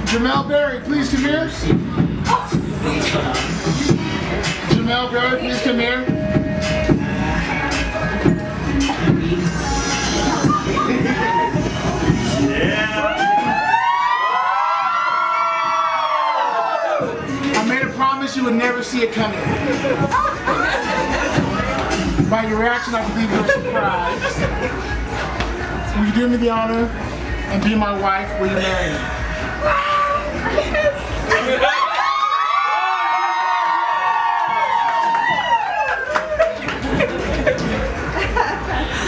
Jamel Berry, please come here. Jamel Berry, please come here. I made a promise you would never see it coming. By your reaction, I believe you were surprised. Will you do me the honor and be my wife? Will you marry me?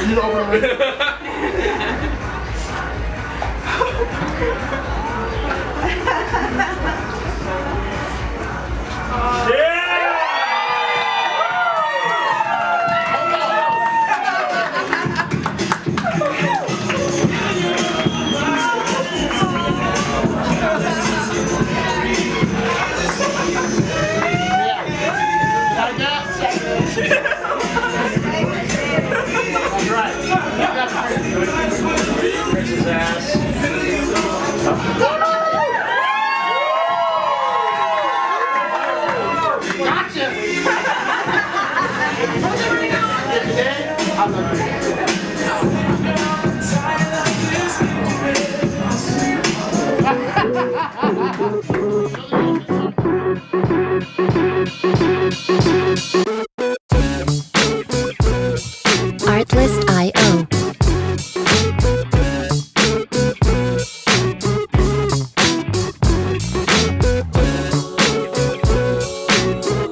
You need to open it. Artlist.io.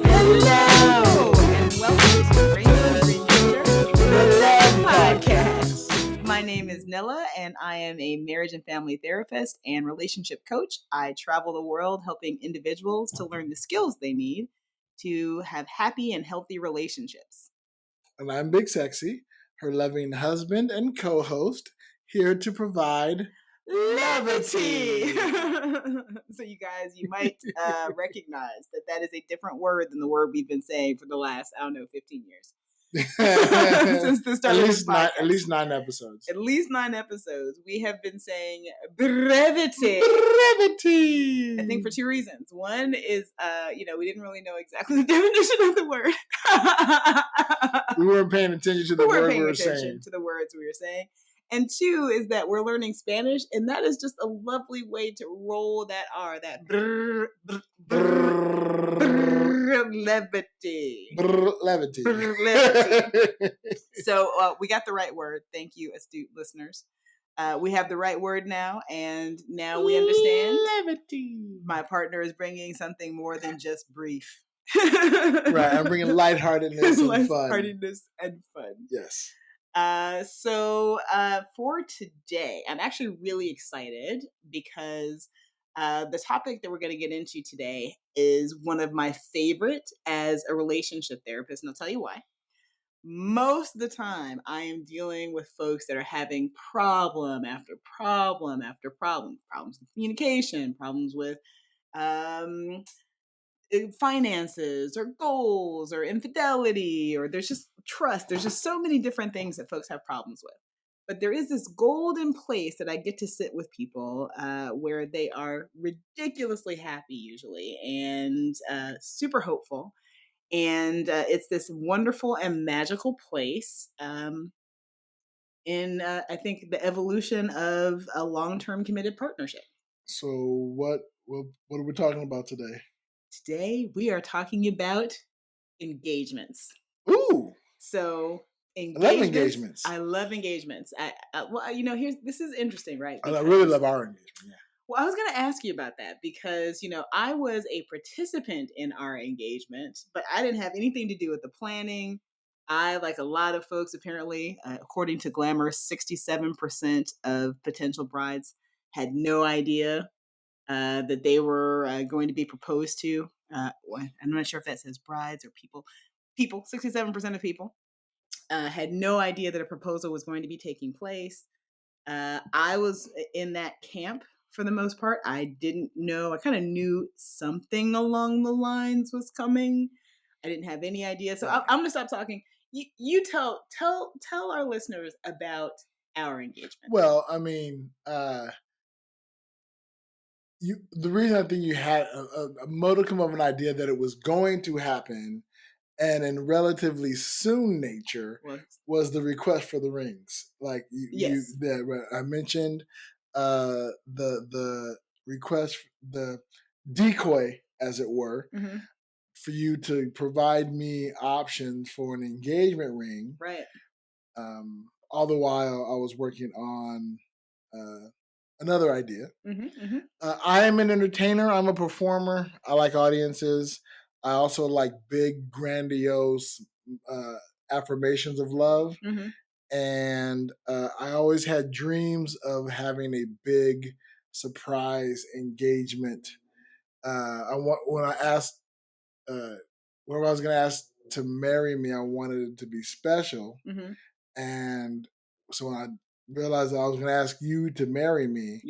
Hello, and welcome to Rainbow Dreamcatcher, the Love Podcast. My name is Nilla, and I am a marriage and family therapist and relationship coach. I travel the world helping individuals to learn the skills they need to have happy and healthy relationships. And I'm Big Sexy, her loving husband and co-host, here to provide Levity. So you guys, you might recognize that is a different word than the word we've been saying for the last, 15 years. Since the start of this podcast. At least 9 episodes. At least 9 episodes. We have been saying brevity. Brevity. I think for 2 reasons. One is, we didn't really know exactly the definition of the word. We weren't paying attention to the word we were saying. To the words we were saying. And 2 is that we're learning Spanish, and that is just a lovely way to roll that R, that brr, brr, brr, brr, levity. Brr, levity. Brr, levity. So we got the right word. Thank you, astute listeners. We have the right word now, and now we understand. Levity. My partner is bringing something more than just brief. Right, I'm bringing lightheartedness and fun. Lightheartedness and fun. Yes. So for today, I'm actually really excited because the topic that we're going to get into today is one of my favorite as a relationship therapist, and I'll tell you why. Most of the time, I am dealing with folks that are having problem after problem after problem. Problems with communication, problems with finances or goals or infidelity, or there's just trust. There's just so many different things that folks have problems with. But there is this golden place that I get to sit with people where they are ridiculously happy usually and super hopeful. And it's this wonderful and magical place in, I think, the evolution of a long-term committed partnership. So what are we talking about today? Today, we are talking about engagements. Ooh. So engagements. I love engagements. This is interesting, right? Because I really love our engagement. Yeah. Well, I was going to ask you about that because, I was a participant in our engagement, but I didn't have anything to do with the planning. I, like a lot of folks, apparently, according to Glamour, 67% of potential brides had no idea that they were going to be proposed to. I'm not sure if that says brides or people. 67% of people had no idea that a proposal was going to be taking place. I was in that camp for the most part. I didn't know. I kind of knew something along the lines was coming. I didn't have any idea. So I'm going to stop talking. you tell our listeners about our engagement. Well, I mean, the reason I think you had a modicum of an idea that it was going to happen and in relatively soon nature was the request for the rings. Like I mentioned, the request, the decoy, as it were, for you to provide me options for an engagement ring. Right. All the while I was working on another idea. I am an entertainer. I'm a performer. I like audiences. I also like big, grandiose affirmations of love. And I always had dreams of having a big surprise engagement. When I asked, when I was going to ask to marry me, I wanted it to be special. And so when I realized that I was going to ask you to marry me,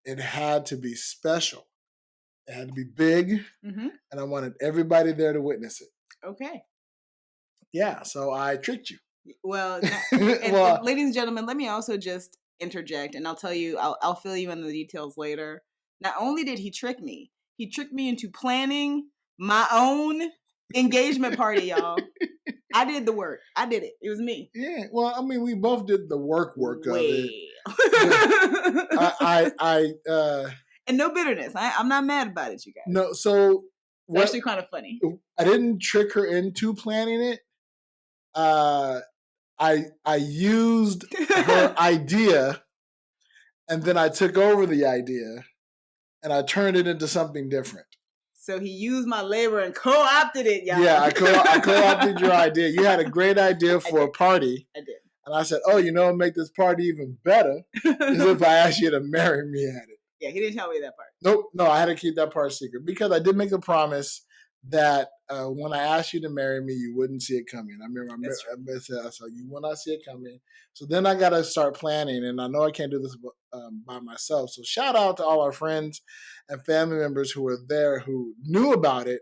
it had to be special. It had to be big, and I wanted everybody there to witness it. Okay. Yeah, so I tricked you. Well, and ladies and gentlemen, let me also just interject, and I'll tell you, I'll fill you in the details later. Not only did he trick me into planning my own engagement party, y'all. I did the work. I did it. It was me. Yeah. Well, I mean, we both did the work of it. And no bitterness. I'm not mad about it, you guys. No. So it's actually kind of funny. I didn't trick her into planning it. I used her idea, and then I took over the idea, and I turned it into something different. So he used my labor and co-opted it, y'all. Yeah, I co-opted your idea. You had a great idea for a party. I did. And I said, what make this party even better is if I asked you to marry me at it. Yeah, he didn't tell me that part. Nope. No, I had to keep that part secret because I did make a promise that when I asked you to marry me, you wouldn't see it coming. I remember I said, you will not see it coming. So then I got to start planning, and I know I can't do this by myself. So shout out to all our friends and family members who were there who knew about it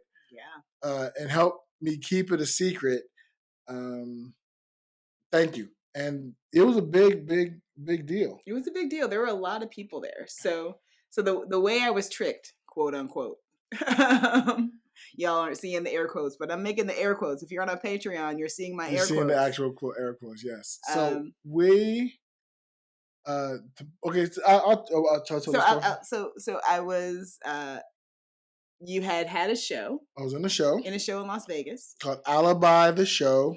and helped me keep it a secret. Thank you. And it was a big, big, big deal. It was a big deal. There were a lot of people there. So the way I was tricked, quote unquote, y'all aren't seeing the air quotes, but I'm making the air quotes. If you're on our Patreon, you're seeing my air quotes. You're seeing the actual air quotes, yes. So we, okay, so I'll tell the story. So I was, you had a show. I was in a show. In Las Vegas. Called Alibi the Show.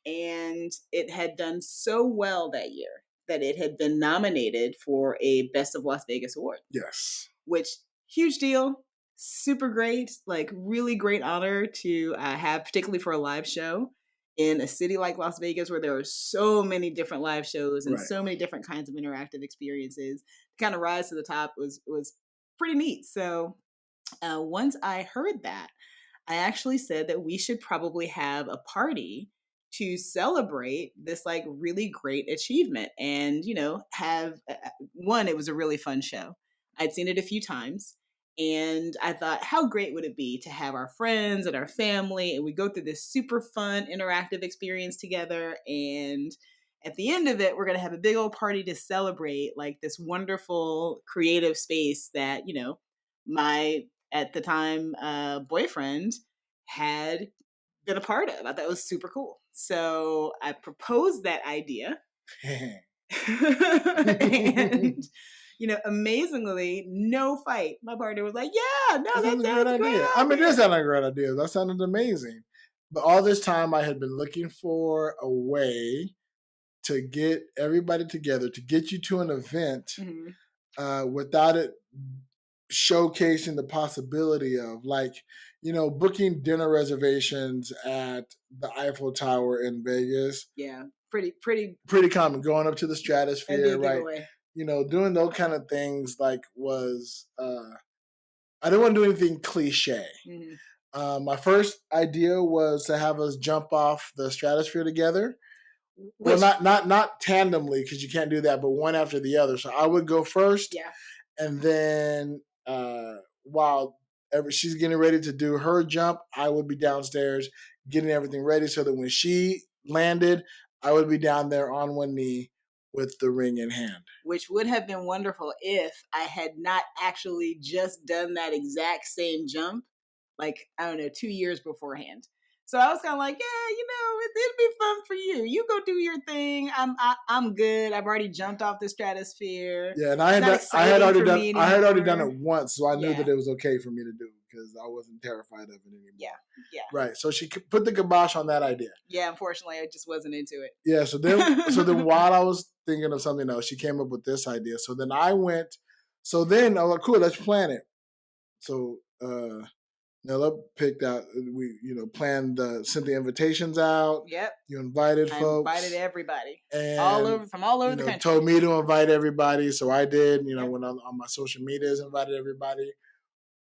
And it had done so well that year that it had been nominated for a Best of Las Vegas award. Yes. Which, huge deal. Super great. Like, really great honor to have, particularly for a live show in a city like Las Vegas where there are so many different live shows and so many different kinds of interactive experiences. To kind of rise to the top was pretty neat. So once I heard that, I actually said that we should probably have a party to celebrate this like really great achievement and, have one, it was a really fun show. I'd seen it a few times and I thought, how great would it be to have our friends and our family and we go through this super fun interactive experience together. And at the end of it, we're going to have a big old party to celebrate like this wonderful creative space that, my, at the time, boyfriend had been a part of. I thought it was super cool. So I proposed that idea. And, amazingly, no fight. My partner was like, yeah, no, that sounds a great idea. I mean, that sounded like a great idea. That sounded amazing. But all this time I had been looking for a way to get everybody together, to get you to an event without it showcasing the possibility of booking dinner reservations at the Eiffel Tower in Vegas. Yeah, pretty common. Going up to the stratosphere, right? Doing those kind of things was I didn't want to do anything cliche. My first idea was to have us jump off the stratosphere together. Well, not tandemly because you can't do that, but one after the other. So I would go first, and then while she's getting ready to do her jump, I would be downstairs getting everything ready so that when she landed, I would be down there on one knee with the ring in hand. Which would have been wonderful if I had not actually just done that exact same jump, like, I don't know, 2 years beforehand. So I was kind of like, yeah, it'd be fun for you. You go do your thing. I'm good. I've already jumped off the stratosphere. Yeah, and I had already done it once, so I knew that it was okay for me to do because I wasn't terrified of it anymore. Yeah. Right. So she put the kibosh on that idea. Yeah, unfortunately, I just wasn't into it. Yeah. So then while I was thinking of something else, she came up with this idea. So then I went. So then I was like, cool, let's plan it. So Nilla picked out. We planned, sent the invitations out. Yep. You invited folks. I invited everybody, and from all over the country. Told me to invite everybody, so I did. When on my social medias, invited everybody,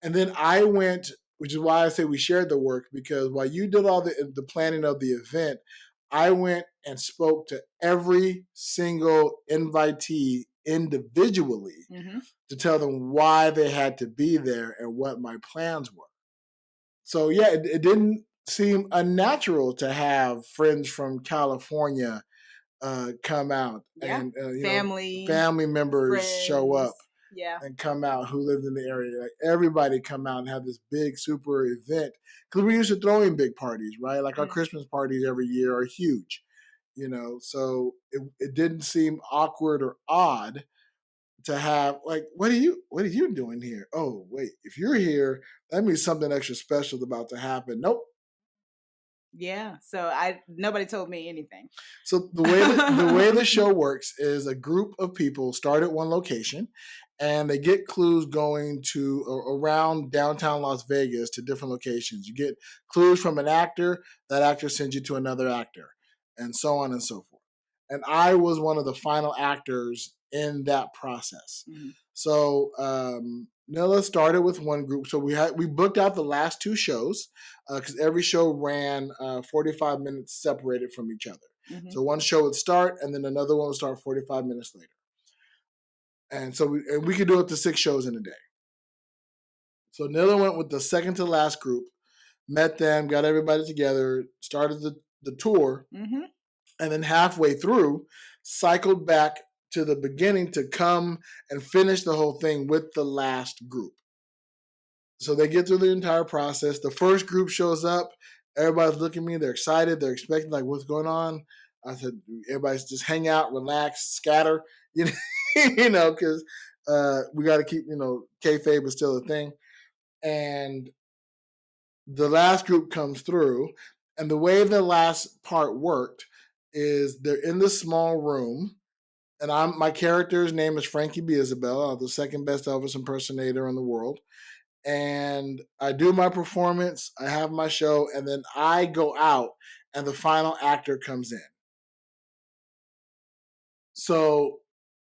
and then I went, which is why I say we shared the work, because while you did all the planning of the event, I went and spoke to every single invitee individually to tell them why they had to be there and what my plans were. So yeah, it didn't seem unnatural to have friends from California come out, and family members friends. Show up, and come out who lived in the area. Like, everybody come out and have this big super event, because we're used to throwing big parties, right? Like our Christmas parties every year are huge, So it didn't seem awkward or odd to have, like, what are you doing here? Oh, wait, if you're here, that means something extra special is about to happen. Nope. Yeah, so nobody told me anything. So the way the show works is a group of people start at one location, and they get clues going to around downtown Las Vegas to different locations. You get clues from an actor, that actor sends you to another actor, and so on and so forth. And I was one of the final actors in that process. So Nilla started with one group. So we booked out the last two shows because every show ran 45 minutes separated from each other. So one show would start, and then another one would start 45 minutes later. And so we could do up to 6 shows in a day. So Nilla went with the second to last group, met them, got everybody together, started the tour, and then halfway through, cycled back to the beginning to come and finish the whole thing with the last group. So they get through the entire process. The first group shows up. Everybody's looking at me. They're excited. They're expecting, like, what's going on? I said, everybody's just hang out, relax, scatter, because we got to keep, kayfabe is still a thing. And the last group comes through. And the way the last part worked is they're in this small room. And my character's name is Frankie B. Isabel. I'm the second best Elvis impersonator in the world. And I do my performance, I have my show, and then I go out, and the final actor comes in. So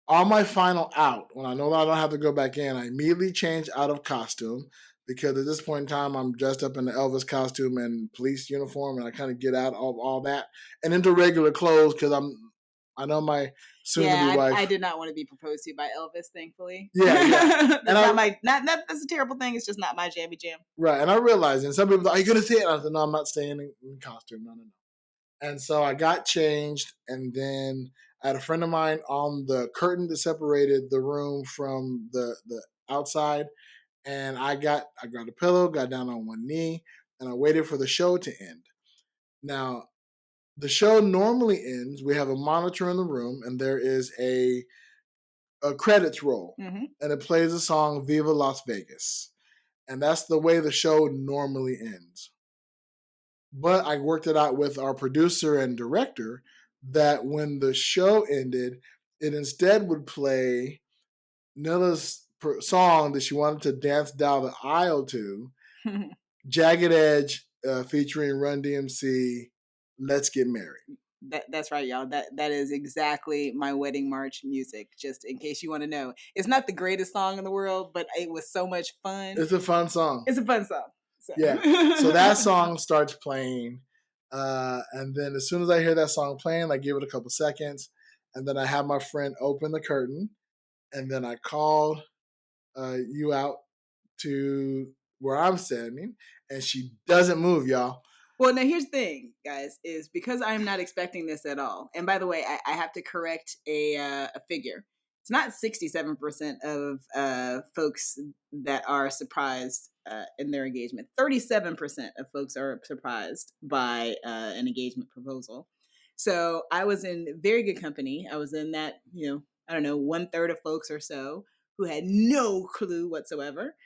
on my final out, when I know that I don't have to go back in, I immediately change out of costume, because at this point in time, I'm dressed up in the Elvis costume and police uniform, and I kind of get out of all that and into regular clothes, because I know my soon-to-be wife. I did not want to be proposed to by Elvis, thankfully. Yeah. That's a terrible thing. It's just not my jammy jam. Right, and I realized, and some people thought, are you going to say it? I said, no, I'm not staying in costume. No. And so I got changed, and then I had a friend of mine on the curtain that separated the room from the outside, and I grabbed a pillow, got down on one knee, and I waited for the show to end. Now, the show normally ends, we have a monitor in the room, and there is a credits roll, and it plays the song Viva Las Vegas. And that's the way the show normally ends. But I worked it out with our producer and director that when the show ended, it instead would play Nilla's song that she wanted to dance down the aisle to, Jagged Edge featuring Run DMC, Let's Get Married. That's right, y'all. That is exactly my wedding march music, just in case you want to know. It's not the greatest song in the world, but it was so much fun. It's a fun song. So. Yeah. So that song starts playing. And then as soon as I hear that song playing, I give it a couple seconds. And then I have my friend open the curtain. And then I call you out to where I'm standing, and she doesn't move, y'all. Well, now here's the thing, guys, is because I'm not expecting this at all. And by the way, I have to correct a figure. It's not 67% of folks that are surprised in their engagement. 37% of folks are surprised by an engagement proposal. So I was in very good company. I was in that, I don't know, 1/3 of folks or so who had no clue whatsoever.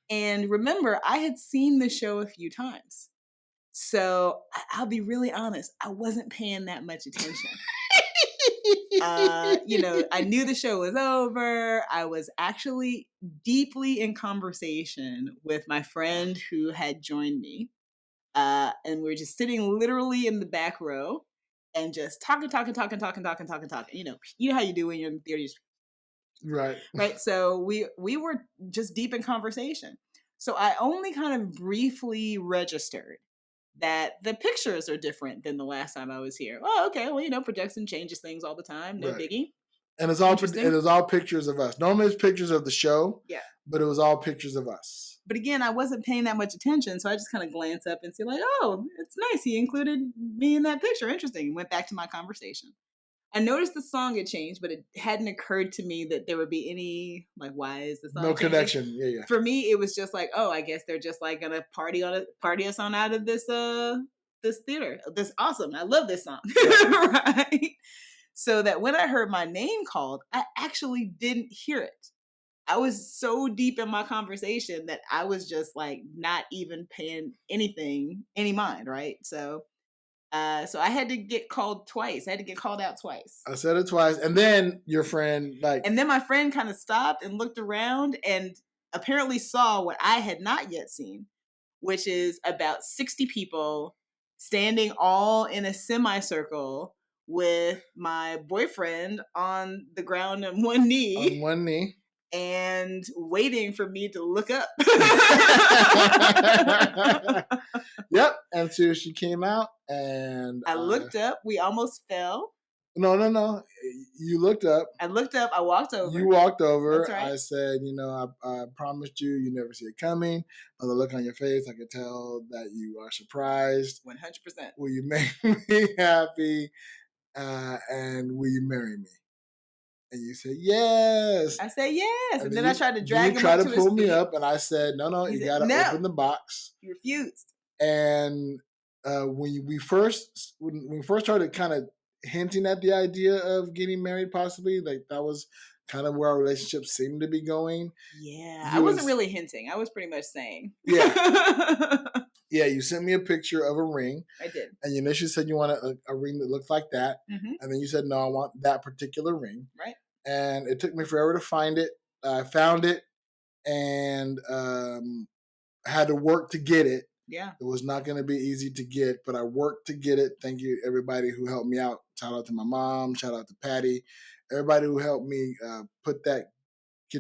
And remember, I had seen the show a few times. So I'll be really honest, I wasn't paying that much attention. I knew the show was over. I was actually deeply in conversation with my friend who had joined me. And we were just sitting literally in the back row and just talking. You know how you do when you're in the theater. Right. Right. So we were just deep in conversation. So I only kind of briefly registered that the pictures are different than the last time I was here. Oh, okay. Well, projection changes things all the time. No biggie. And it was all pictures of us. Normally it's pictures of the show. Yeah. But it was all pictures of us. But again, I wasn't paying that much attention, so I just kind of glance up and see like, oh, it's nice. He included me in that picture. Interesting. Went back to my conversation. I noticed the song had changed, but it hadn't occurred to me that there would be any, like, why is the song No changing? connection. Yeah. For me, it was just like, oh, I guess they're just like gonna party us on out of this theater. This awesome. I love this song. Right. So that when I heard my name called, I actually didn't hear it. I was so deep in my conversation that I was just like not even paying any mind, right? So I had to get called twice. I had to get called out twice. I said it twice. And then your friend and then my friend kind of stopped and looked around and apparently saw what I had not yet seen, which is about 60 people standing all in a semicircle with my boyfriend on the ground on one knee. On one knee. And waiting for me to look up. Yep. And so she came out and I looked up. We almost fell. No. You looked up. I looked up. I walked over. You walked over. That's right. I said, I promised you never see it coming. By the look on your face, I could tell that you are surprised. 100%. Will you make me happy? And will you marry me? And you said, yes. I said, yes. And then I tried to drag him up to his feet. You tried to pull me up, and I said, no, you got to open the box. He refused. And when we first started kind of hinting at the idea of getting married, possibly, like that was kind of where our relationship seemed to be going. Yeah. I wasn't really hinting. I was pretty much saying. Yeah. Yeah, you sent me a picture of a ring. I did. And you initially said you wanted a ring that looked like that. Mm-hmm. And then you said, no, I want that particular ring. Right. And it took me forever to find it. I found it and had to work to get it. Yeah. It was not going to be easy to get, but I worked to get it. Thank you, everybody who helped me out. Shout out to my mom. Shout out to Patty. Everybody who helped me get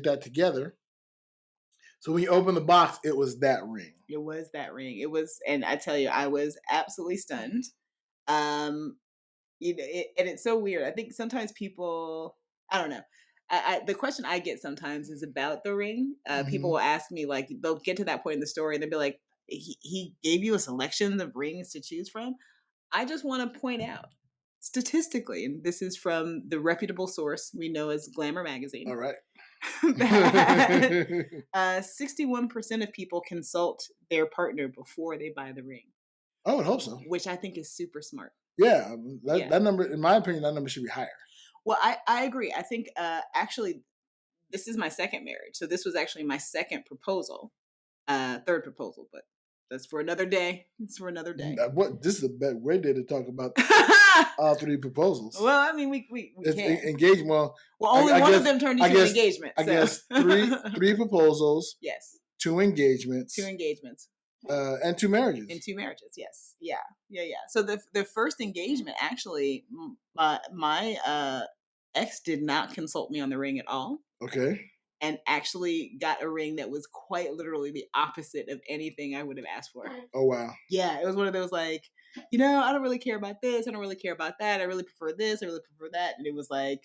that together. So when you open the box, it was that ring. It was that ring. It was, and I tell you, I was absolutely stunned. And it's so weird. I think sometimes people, I don't know. The question I get sometimes is about the ring. People will ask me, like, they'll get to that point in the story and they'll be like, he gave you a selection of rings to choose from. I just want to point out, statistically, and this is from the reputable source we know as Glamour Magazine. All right. That 61% of people consult their partner before they buy the ring. I would hope so. Which I think is super smart. Yeah, that number, in my opinion, that number should be higher. Well, I agree. I think actually, this is my second marriage. So this was actually my second proposal, third proposal, but that's for another day. It's for another day. This is a bad way to talk about all three proposals. Well, I mean, we can engagement. Well, only one of them turned into an engagement. I guess three proposals. Yes. 2 engagements. 2 engagements. And 2 marriages. And 2 marriages. Yes. Yeah. So the first engagement, actually, my ex did not consult me on the ring at all. Okay. And actually got a ring that was quite literally the opposite of anything I would have asked for. Oh, wow. Yeah, it was one of those like, I don't really care about this. I don't really care about that. I really prefer this. I really prefer that. And it was like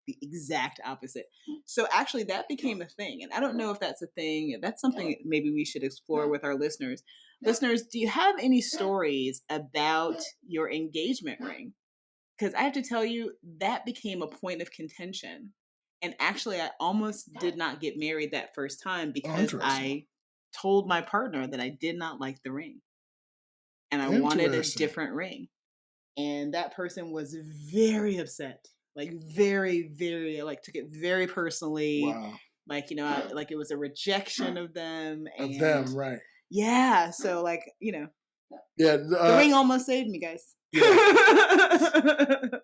the exact opposite. So actually that became a thing. And I don't know if that's a thing. That's something maybe we should explore with our listeners. Listeners, do you have any stories about your engagement ring? Because I have to tell you, that became a point of contention. And actually, I almost did not get married that first time because I told my partner that I did not like the ring. And I wanted a different ring. And that person was very upset. Like very, very, like took it very personally. Wow. Like, like it was a rejection of them. Of them, right. Yeah. So like, yeah, the ring almost saved me, guys.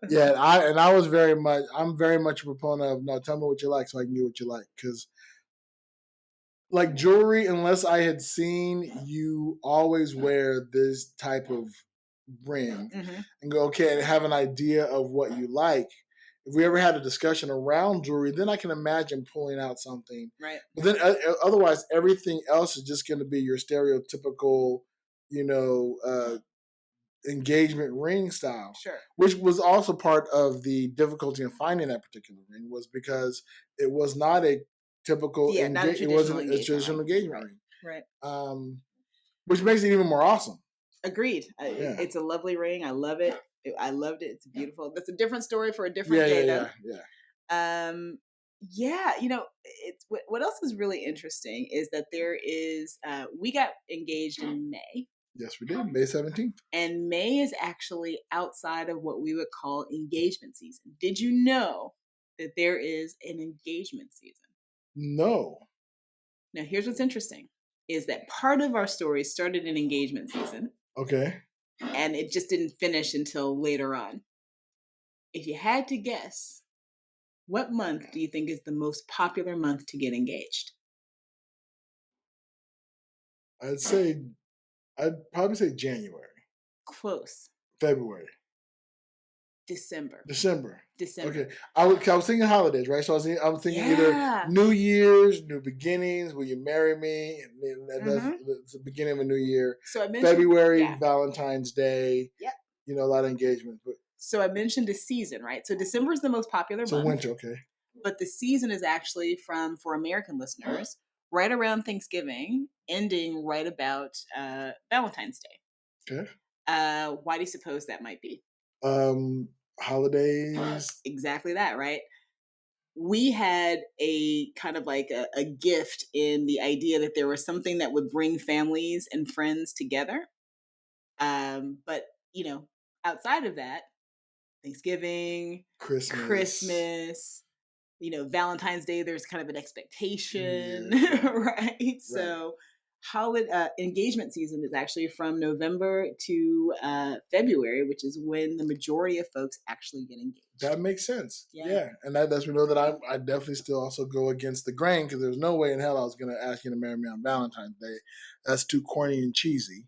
Yeah. I'm very much a proponent of, no, tell me what you like so I can get what you like. Because like jewelry, unless I had seen you always wear this type of ring and go, okay, and have an idea of what you like. If we ever had a discussion around jewelry, then I can imagine pulling out something. Right. But then otherwise, everything else is just going to be your stereotypical, engagement ring style. Sure. Which was also part of the difficulty in finding that particular ring, was because it was not a typical it wasn't a traditional engagement ring. Right. Which makes it even more awesome. Agreed. It's a lovely ring. I love it. I loved it. It's beautiful. That's a different story for a different day, though. Yeah. It's what else is really interesting is that there is we got engaged in May. Yes, we did. May 17th. And May is actually outside of what we would call engagement season. Did you know that there is an engagement season? No. Now, here's what's interesting, is that part of our story started in engagement season. Okay. And it just didn't finish until later on. If you had to guess, what month do you think is the most popular month to get engaged? I'd probably say January. Close. February. December. Okay. I was thinking holidays, right? So I was thinking either New Year's, New Beginnings, will you marry me? And that's the beginning of a new year. So I mentioned February, Valentine's Day. Yep. A lot of engagements. So I mentioned a season, right? So December is the most popular month. So winter, okay. But the season is actually for American listeners, right around Thanksgiving, ending right about Valentine's Day. Okay. Why do you suppose that might be? Holidays. Exactly that, right? We had a kind of like a gift in the idea that there was something that would bring families and friends together. But, outside of that, Thanksgiving, Christmas, Valentine's Day, there's kind of an expectation, right? So engagement season is actually from November to February, which is when the majority of folks actually get engaged. That makes sense. Yeah. And that lets me know that I definitely still also go against the grain, because there's no way in hell I was going to ask you to marry me on Valentine's Day. That's too corny and cheesy,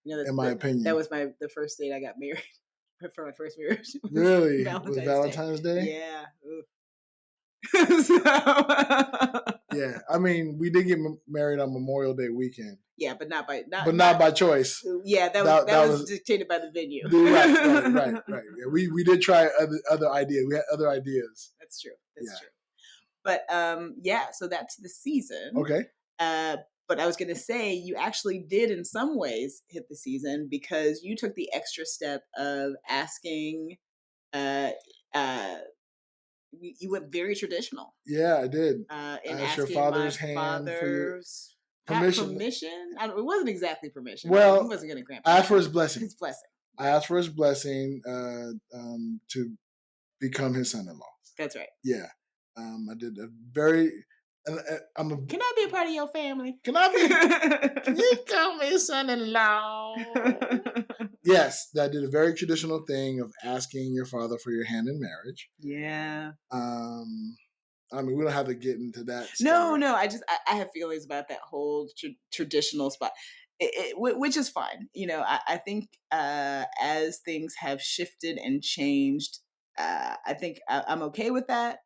in my opinion. That was the first date I got married. For my first marriage. Really? Was Valentine's Day? Yeah. Yeah, I mean, we did get married on Memorial Day weekend. Yeah, but not by choice. Yeah, that was dictated by the venue. Right. Yeah, we did try other ideas. We had other ideas. That's true. But so that's the season. Okay. But I was going to say, you actually did in some ways hit the season, because you took the extra step of asking. You went very traditional. Yeah, I did. In asked your asking father's my hand father's permission. It wasn't exactly permission. Well, he wasn't going to grant. I asked for his blessing. I asked for his blessing to become his son-in-law. That's right. Yeah, I did a very. Can I be a part of your family? Can you call me son-in-law? Yes, I did a very traditional thing of asking your father for your hand in marriage. Yeah. I mean, we don't have to get into that. No. I have feelings about that whole traditional spot, which is fine. I think as things have shifted and changed, I think I'm okay with that.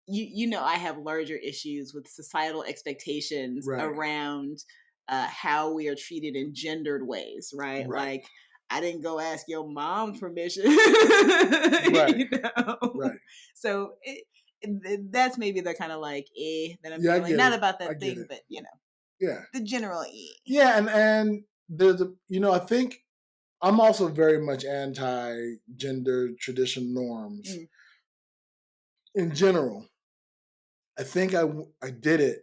I have larger issues with societal expectations around how we are treated in gendered ways, right? Like, I didn't go ask your mom's permission. Right. Right. So that's maybe the kind of like that I'm Yeah, I feeling. get Not it. about I that get thing, it. but Yeah. the general Yeah, and there's I think I'm also very much anti-gender tradition norms in general. I think I did it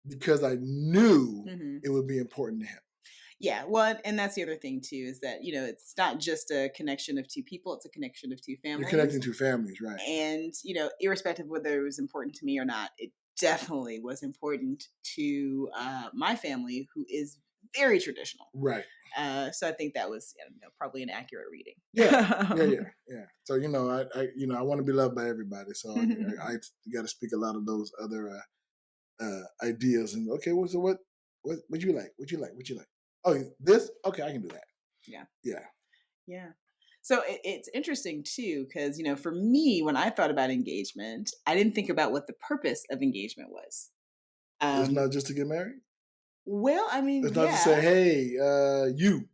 because I knew it would be important to him. Yeah, well, and that's the other thing too, is that it's not just a connection of two people; it's a connection of two You're families. connecting two families, right? And irrespective of whether it was important to me or not, it definitely was important to my family, who is very traditional. Right. So I think that was probably an accurate reading. Yeah. So I want to be loved by everybody. So I got to speak a lot of those other ideas. And okay, well, so what you like? What you like? What you like? Oh, this? Okay, I can do that. Yeah. So it's interesting too, because for me, when I thought about engagement, I didn't think about what the purpose of engagement was. It's not just to get married. Well, I mean, it's not to say, hey, you.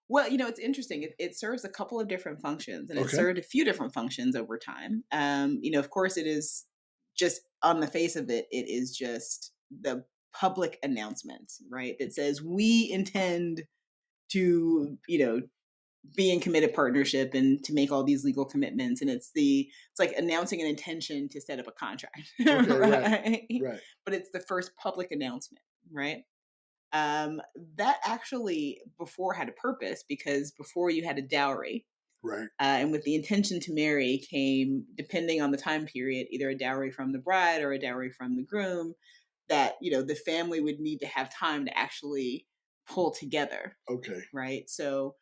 Well, it's interesting. It serves a couple of different functions, and it served a few different functions over time. Of course, it is just on the face of it, it is just the public announcement, right? That says we intend to, be in committed partnership and to make all these legal commitments. And it's like announcing an intention to set up a contract. Okay, right. But it's the first public announcement, right? That actually before had a purpose, because before you had a dowry. Right. And with the intention to marry came, depending on the time period, either a dowry from the bride or a dowry from the groom, that, the family would need to have time to actually pull together. Okay. Right. So,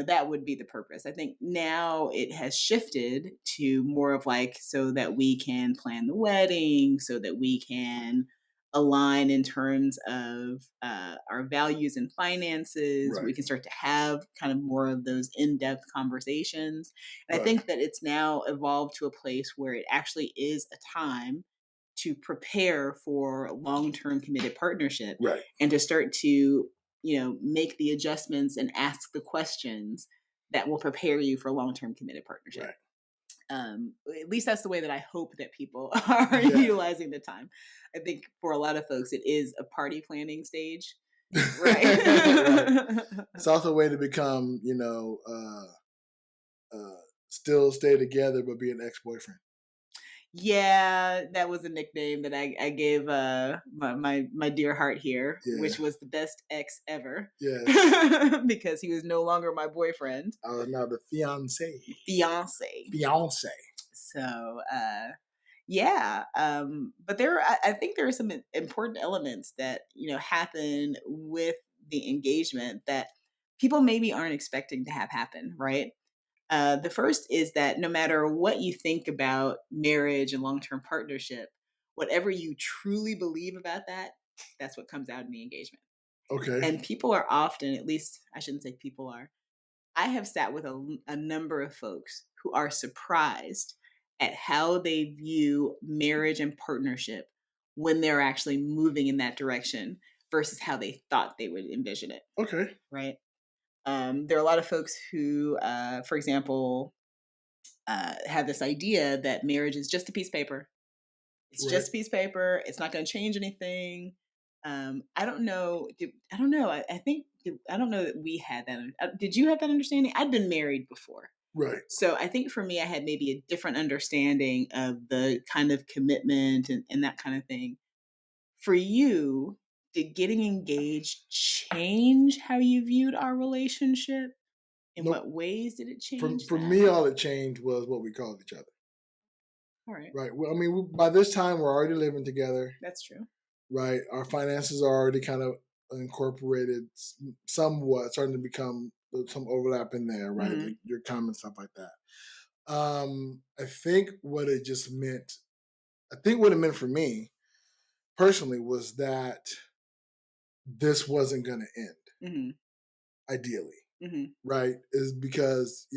that would be the purpose. I think now it has shifted to more of like, so that we can plan the wedding, so that we can align in terms of our values and finances. Right. We can start to have kind of more of those in-depth conversations. And I think that it's now evolved to a place where it actually is a time to prepare for long-term committed partnership, right, and to start to make the adjustments and ask the questions that will prepare you for long-term committed partnership. Right. At least that's the way that I hope that people are utilizing the time. I think for a lot of folks, it is a party planning stage. Right. Right. It's also a way to become, still stay together, but be an ex-boyfriend. Yeah, that was a nickname that I gave my dear heart here, which was the best ex ever. Yes. Because he was no longer my boyfriend. I was now the fiance. So but I think there are some important elements that happen with the engagement that people maybe aren't expecting to have happen, right? The first is that no matter what you think about marriage and long-term partnership, whatever you truly believe about that, that's what comes out in the engagement. Okay. And people are often, at least I shouldn't say people are, I have sat with a number of folks who are surprised at how they view marriage and partnership when they're actually moving in that direction versus how they thought they would envision it. Okay. Right. There are a lot of folks who, for example, have this idea that marriage is just a piece of paper. It's just a piece of paper. It's not going to change anything. I don't know. I don't know. I think I don't know that we had that. Did you have that understanding? I'd been married before. Right. So I think for me, I had maybe a different understanding of the kind of commitment and that kind of thing. For you, did getting engaged change how you viewed our relationship? In what ways did it change? For me, all it changed was what we called each other. All right. Right. Well, I mean, by this time, we're already living together. That's true. Right. Our finances are already kind of incorporated somewhat, starting to become some overlap in there, right? Mm-hmm. Your comments, stuff like that. I think what it meant for me personally was that this wasn't going to end, mm-hmm. ideally, mm-hmm. right? Is because,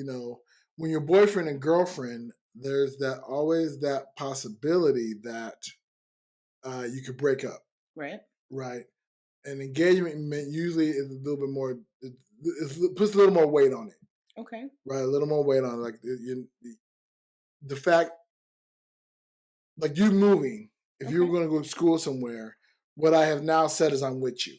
when you're boyfriend and girlfriend, there's always that possibility that you could break up. Right. Right. And engagement usually is a little bit more, it puts a little more weight on it. Okay. Right. A little more weight on it. Like the fact like you moving, if Okay. you were going to go to school somewhere, what I have now said is I'm with you.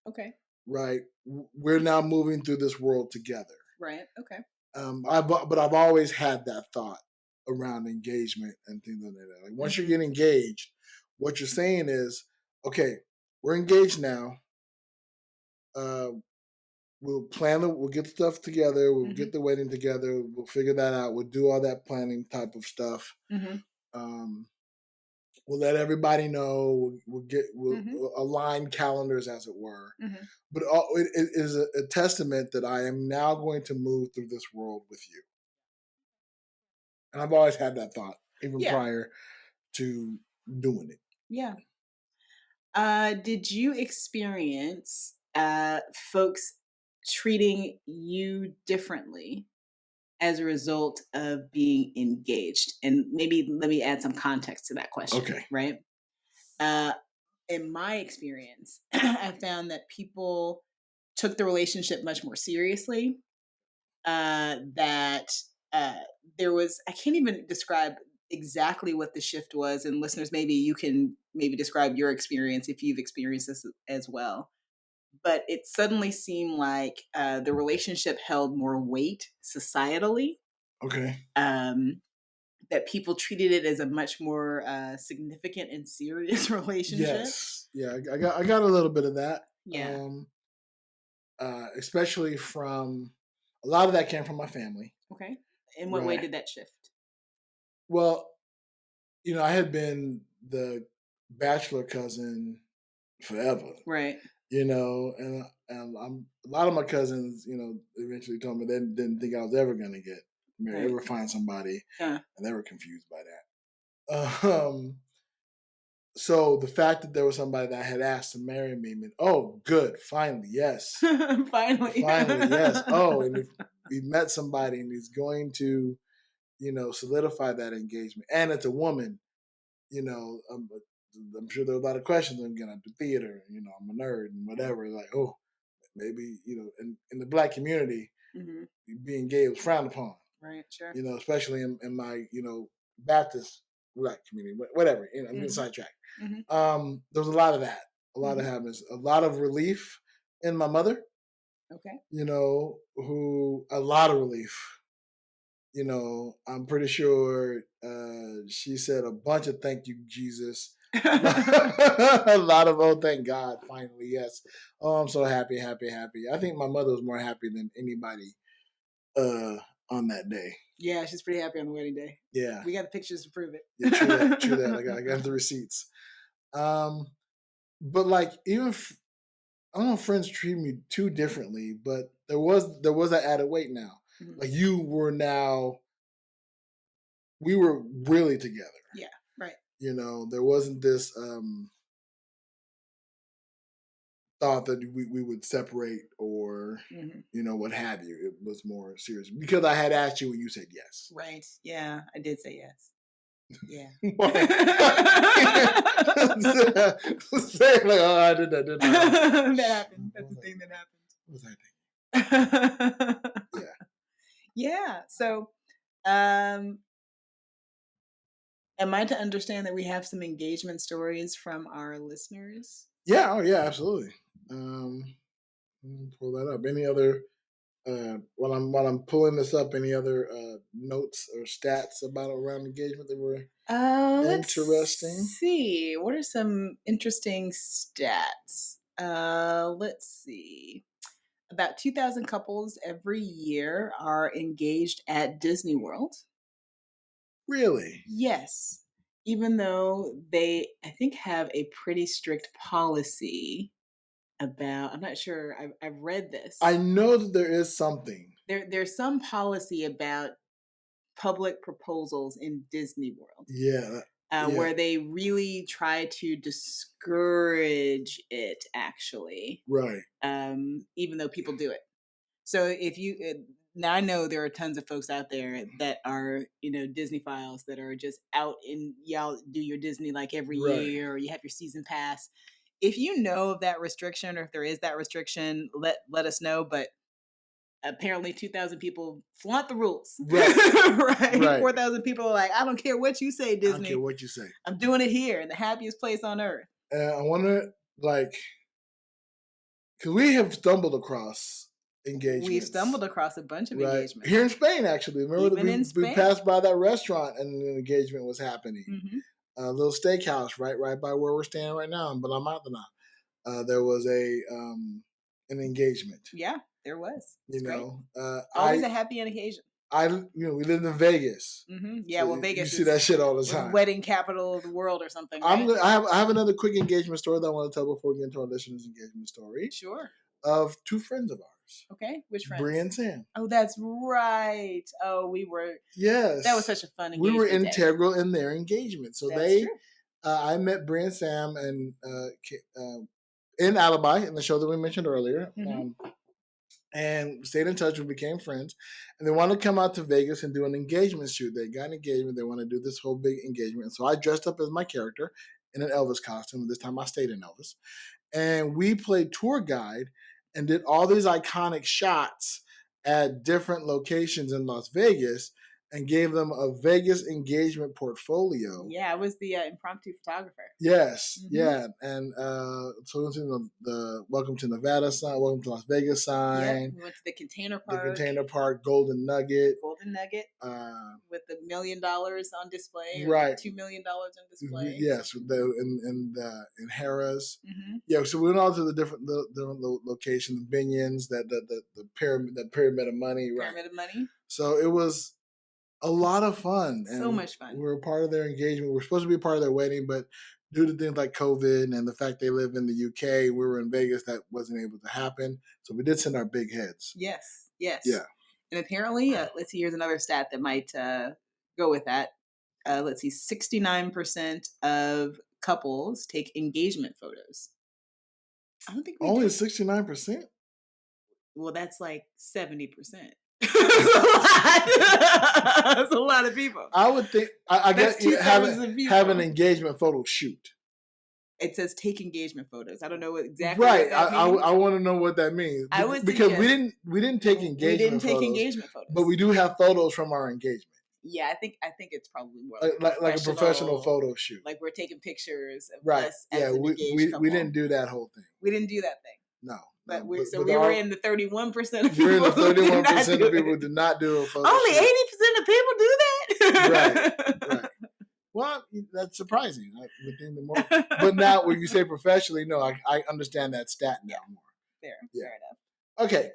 Okay. Right? We're now moving through this world together. Right. Okay. But I've always had that thought around engagement and things like that. Like once you get engaged, what you're saying is, okay, we're engaged now. We'll we'll get stuff together. We'll get the wedding together. We'll figure that out. We'll do all that planning type of stuff. We'll let everybody know. We'll align calendars, as it were. But it is a testament that I am now going to move through this world with you. And I've always had that thought, even prior to doing it. Yeah. Did you experience folks treating you differently as a result of being engaged? And maybe let me add some context to that question. Okay. Right? In my experience, I found that people took the relationship much more seriously. That there was, I can't even describe exactly what the shift was. And listeners, maybe you can describe your experience if you've experienced this as well. But it suddenly seemed like the relationship held more weight societally. Okay. That people treated it as a much more significant and serious relationship. Yes. Yeah, I got a little bit of that. Yeah. Especially from, a lot of that came from my family. Okay. In what way did that shift? Well, I had been the bachelor cousin forever. Right. And a lot of my cousins, eventually told me they didn't think I was ever going to get married, ever find somebody, and they were confused by that. So the fact that there was somebody that had asked to marry me meant, oh, good, finally, yes. Finally, yes. Oh, and if we met somebody and he's going to, solidify that engagement, and it's a woman, I'm sure there are a lot of questions. I'm going to do theater, I'm a nerd and whatever. Like, oh, maybe, in the Black community, being gay was frowned upon. Right, sure. Especially in my, Baptist Black community, whatever. I'm getting sidetracked. There was a lot of that. A lot of happiness. A lot of relief in my mother. Okay. A lot of relief. I'm pretty sure she said a bunch of thank you, Jesus. A lot of, oh, thank God, finally, yes. Oh, I'm so happy, happy, happy. I think my mother was more happy than anybody on that day. Yeah, she's pretty happy on the wedding day. Yeah. We got the pictures to prove it. Yeah, true that. I got the receipts. But like, even I don't know if friends treat me too differently, but there was that added weight now. Like we were really together. Yeah, right. There wasn't this thought that we would separate or, what have you. It was more serious because I had asked you and you said yes. Right. Yeah, I did say yes. Yeah. Say like, oh, I did that, didn't I? That happened. That's the thing that happened. What was I thinking? Yeah. Yeah. So, am I to understand that we have some engagement stories from our listeners? Yeah. Oh, yeah. Absolutely. Let me pull that up. Any other? While I'm pulling this up, any other notes or stats about around engagement that were interesting? Let's see. What are some interesting stats? Let's see. About 2,000 couples every year are engaged at Disney World. Really? Yes. Even though they, I think, have a pretty strict policy about, I'm not sure, I've read this. I know that there is something. There's some policy about public proposals in Disney World. Yeah. Where they really try to discourage it, actually. Right. Even though people do it. So if you, now I know there are tons of folks out there that are, Disney files that are just out in, y'all do your Disney like every year, or you have your season pass. If you know of that restriction, or if there is that restriction, let us know. But apparently 2,000 people flaunt the rules. Right. Right? 4,000 people are like, I don't care what you say, Disney. I don't care what you say. I'm doing it here in the happiest place on earth. I wonder, like, because we have stumbled across engagements. We've stumbled across a bunch of engagements. Here in Spain, actually. Remember Even in Spain. We passed by that restaurant and an engagement was happening. Mm-hmm. A little steakhouse right by where we're standing right now in Belamantana. There was an engagement. Yeah, there was. It's great. Always a happy occasion. We lived in Vegas. Mm-hmm. Yeah, so Vegas. You see that shit all the time. Wedding capital of the world or something. Right? I have another quick engagement story that I want to tell before we get into our listeners' engagement story. Sure. Of two friends of ours. Okay, which friends? Brie and Sam. Oh, that's right. Oh, we were. Yes. That was such a fun engagement. We were integral in their engagement. So that's true. I met Brie and Sam in Alibi, in the show that we mentioned earlier. Mm-hmm. And stayed in touch. We became friends. And they wanted to come out to Vegas and do an engagement shoot. They got an engagement. They want to do this whole big engagement. And so I dressed up as my character in an Elvis costume. This time I stayed in Elvis. And we played tour guide and did all these iconic shots at different locations in Las Vegas and gave them a Vegas engagement portfolio. Yeah, I was the impromptu photographer. Yes, yeah. And so the Welcome to Nevada sign, Welcome to Las Vegas sign. Yeah, we went to the Container Park. Golden Nugget. With the $1 million on display. Right. $2 million on display. Yes, in Harrah's. Mm-hmm. Yeah, so we went all to the different locations, the Binions, the pyramid of money. Right. Pyramid of money. So it was a lot of fun. So much fun. We were a part of their engagement. We were supposed to be a part of their wedding, but due to things like COVID and the fact they live in the UK, we were in Vegas, that wasn't able to happen. So we did send our big heads. Yes. Yeah. And apparently, let's see, here's another stat that might go with that. Let's see, 69% of couples take engagement photos. I don't think we only 69%? Well, that's like 70%. That's a lot of people. I would think, I guess, have an engagement photo shoot. It says take engagement photos. I don't know exactly right. What that means. I want to know what that means. Because we didn't take engagement photos. But we do have photos from our engagement. Yeah, I think it's probably more like a professional photo shoot. Like we're taking pictures of right. us as an engaged couple. We didn't do that whole thing. We didn't do that thing. No. But we were in the 31% of people. We're in the 31% of people who did not do a photo Only 80% of people do that? Right. Well, that's surprising. But now when you say professionally, no, I understand that stat now more. Fair enough. Okay,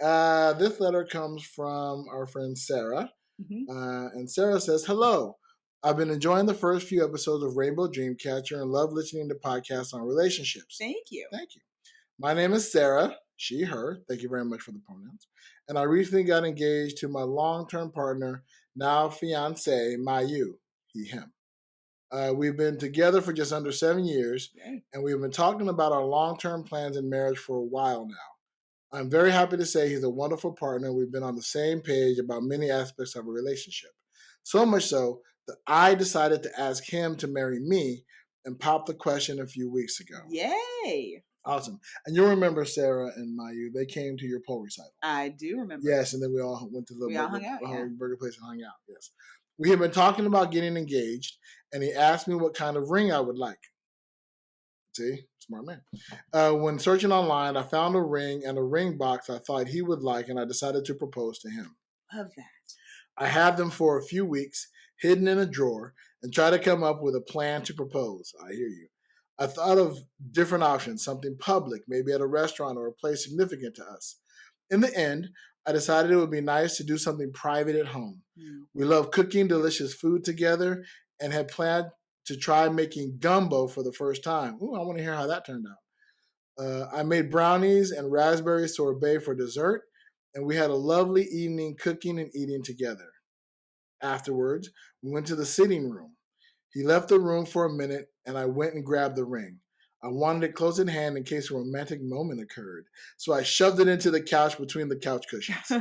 this letter comes from our friend Sarah. Mm-hmm. And Sarah says, hello. I've been enjoying the first few episodes of Rainbow Dreamcatcher and love listening to podcasts on relationships. Thank you. My name is Sarah, she, her. Thank you very much for the pronouns. And I recently got engaged to my long-term partner, now fiancé, Mayu, he, him. We've been together for just under 7 years, and we've been talking about our long-term plans in marriage for a while now. I'm very happy to say he's a wonderful partner. We've been on the same page about many aspects of a relationship. So much so that I decided to ask him to marry me and pop the question a few weeks ago. Yay! Awesome. And you'll remember Sarah and Mayu. They came to your pole recital. I do remember. Yes, and then we all went to the burger place and hung out. Yes. We had been talking about getting engaged, and he asked me what kind of ring I would like. See? Smart man. When searching online, I found a ring and a ring box I thought he would like, and I decided to propose to him. Love that. I had them for a few weeks, hidden in a drawer, and tried to come up with a plan to propose. I hear you. I thought of different options, something public, maybe at a restaurant or a place significant to us. In the end, I decided it would be nice to do something private at home. We love cooking delicious food together and had planned to try making gumbo for the first time. Ooh, I want to hear how that turned out. I made brownies and raspberry sorbet for dessert, and we had a lovely evening cooking and eating together. Afterwards, we went to the sitting room. He left the room for a minute, and I went and grabbed the ring. I wanted it close in hand in case a romantic moment occurred, so I shoved it into the couch between the couch cushions.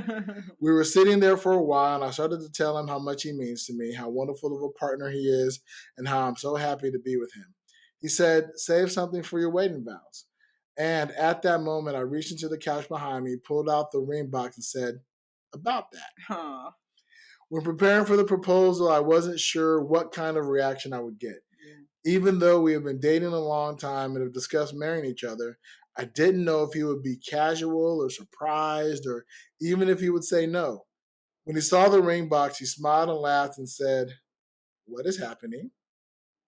We were sitting there for a while, and I started to tell him how much he means to me, how wonderful of a partner he is, and how I'm so happy to be with him. He said, save something for your wedding vows. And at that moment, I reached into the couch behind me, pulled out the ring box, and said, about that. Huh. When preparing for the proposal, I wasn't sure what kind of reaction I would get. Yeah. Even though we have been dating a long time and have discussed marrying each other, I didn't know if he would be casual or surprised or even if he would say no. When he saw the ring box, he smiled and laughed and said, "What is happening?"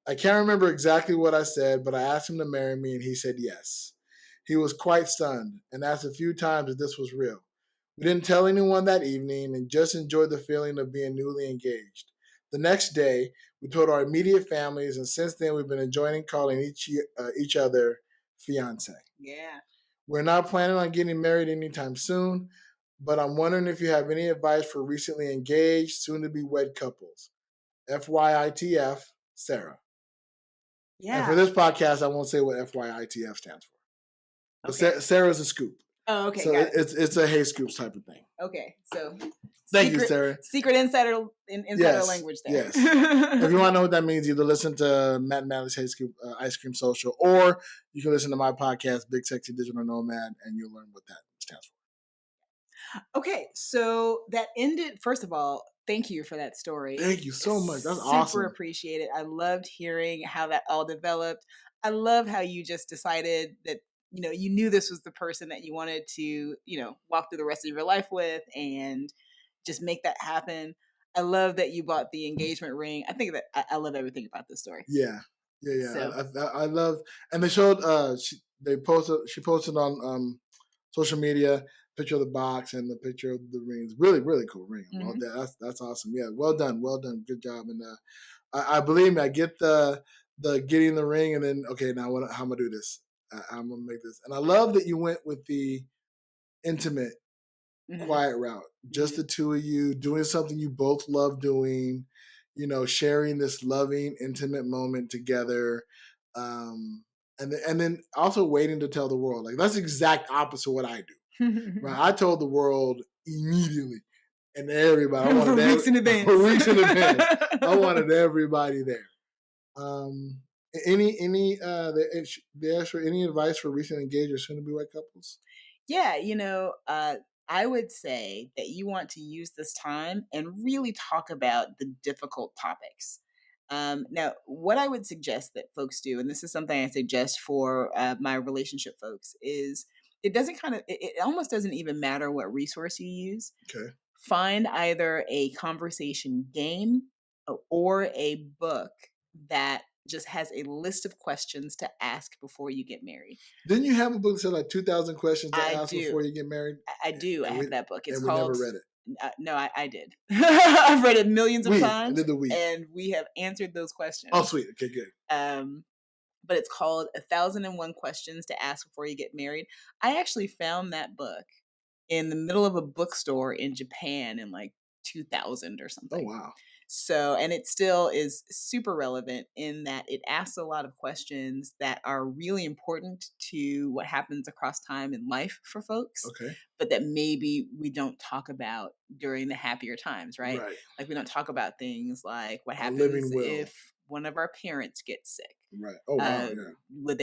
I can't remember exactly what I said, but I asked him to marry me and he said yes. He was quite stunned and asked a few times if this was real. We didn't tell anyone that evening and just enjoyed the feeling of being newly engaged. The next day, we told our immediate families, and since then we've been enjoying calling each other fiancé. Yeah. We're not planning on getting married anytime soon, but I'm wondering if you have any advice for recently engaged, soon-to-be wed couples. FYITF, Sarah. Yeah. And for this podcast, I won't say what FYITF stands for. But Okay. Sarah's a scoop. Oh, okay. So it's a hey scoops type of thing. Okay. So thank you, Sarah. Secret insider language there. Yes. If you want to know what that means, either listen to Matt and Madely's Hey Scoop Ice Cream Social, or you can listen to my podcast, Big Sexy Digital Nomad, and you'll learn what that stands for. Okay, so that ended. First of all, thank you for that story. Thank you so much. That's super awesome. Super appreciate it. I loved hearing how that all developed. I love how you just decided that, you know, you knew this was the person that you wanted to, you know, walk through the rest of your life with and just make that happen. I love that you bought the engagement ring. I think that I love everything about this story. Yeah. So. I love, and they showed, she posted on social media, picture of the box and the picture of the rings. Really, really cool ring. Mm-hmm. Well, that's awesome. Yeah, well done. Good job. And I believe me, I get the getting the ring, and then okay, now how am I gonna do this? I'm gonna make this. And I love that you went with the intimate, quiet route. Just the two of you doing something you both love doing. You know, sharing this loving, intimate moment together. And then also waiting to tell the world. Like, that's the exact opposite of what I do. Right? I told the world immediately, and everybody. I wanted for weeks in advance. For weeks in advance. I wanted everybody there. Any advice for recent engaged or soon-to-be wed couples? Yeah, you know, I would say that you want to use this time and really talk about the difficult topics. Now, what I would suggest that folks do, and this is something I suggest for my relationship folks, is it almost doesn't even matter what resource you use. Okay. Find either a conversation game or a book that just has a list of questions to ask before you get married. Didn't you have a book that said like 2,000 questions to ask before you get married? I do. I have that book. It's called. We never read it. No, I did. I've read it millions of times, and we have answered those questions. Oh, sweet. Okay, good. But it's called 1,001 Questions to Ask Before You Get Married. I actually found that book in the middle of a bookstore in Japan in like 2000 or something. Oh, wow. So, and it still is super relevant in that it asks a lot of questions that are really important to what happens across time in life for folks. Okay. But that maybe we don't talk about during the happier times, right? Like we don't talk about things like what happens if one of our parents gets sick. Right. Oh, wow. Would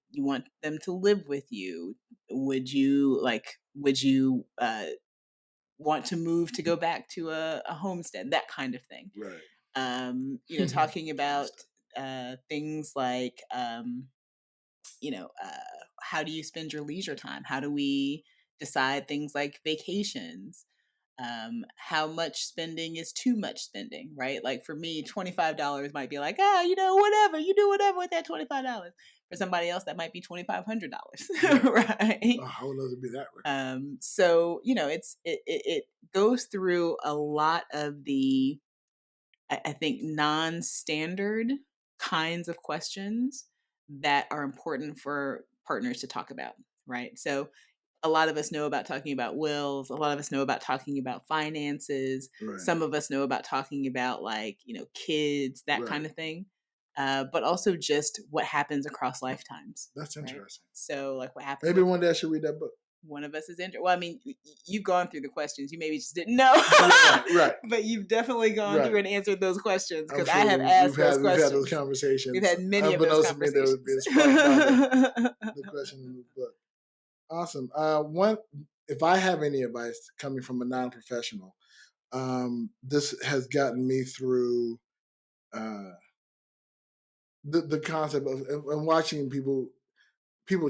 you want them to live with you? Would you want to move to go back to a homestead, that kind of thing. Right. You know, talking about things like, how do you spend your leisure time? How do we decide things like vacations? How much spending is too much spending, right? Like for me, $25 might be like, whatever, you do whatever with that $25. For somebody else, that might be $2,500, right? Oh, I would love to be that way. So, you know, it goes through a lot of the, I think, non-standard kinds of questions that are important for partners to talk about, right? So a lot of us know about talking about wills. A lot of us know about talking about finances. Right. Some of us know about talking about kids, that kind of thing. But also just what happens across lifetimes. That's interesting. Right? So like what happens. Maybe one day I should read that book. One of us is interested. Well, I mean, you've gone through the questions. You maybe just didn't know. Right. But you've definitely gone through and answered those questions because I have asked those questions. We've had those conversations. We've had many of those conversations. There would be a spark the question in the book. Awesome. if I have any advice coming from a non-professional, this has gotten me through the concept of and watching people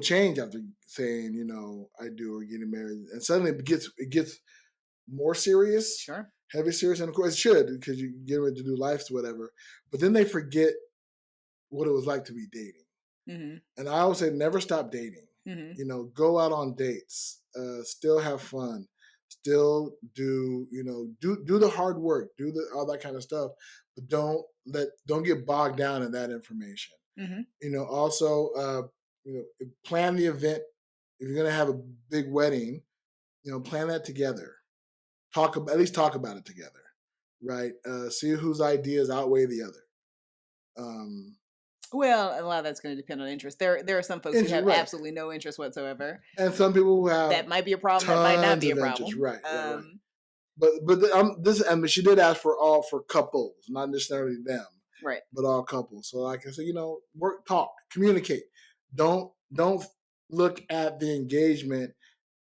change after saying, I do or getting married, and suddenly it gets more serious, Sure, heavy serious, and of course it should because you get ready to do life, whatever. But then they forget what it was like to be dating. mm-hmm. And I always say, never stop dating. Mm-hmm. Go out on dates, still have fun, still do the hard work, do all that kind of stuff, but don't get bogged down in that information. Mm-hmm. Also, plan the event. If you're gonna have a big wedding, plan that together. At least talk about it together, right? See whose ideas outweigh the other. Well, a lot of that's going to depend on interest. There are some folks who have absolutely no interest whatsoever, and some people who have that might be a problem. That might not be a problem. Interest. Right. But she did ask for couples, not necessarily them, right? But all couples. So, like I said, talk, communicate. Don't look at the engagement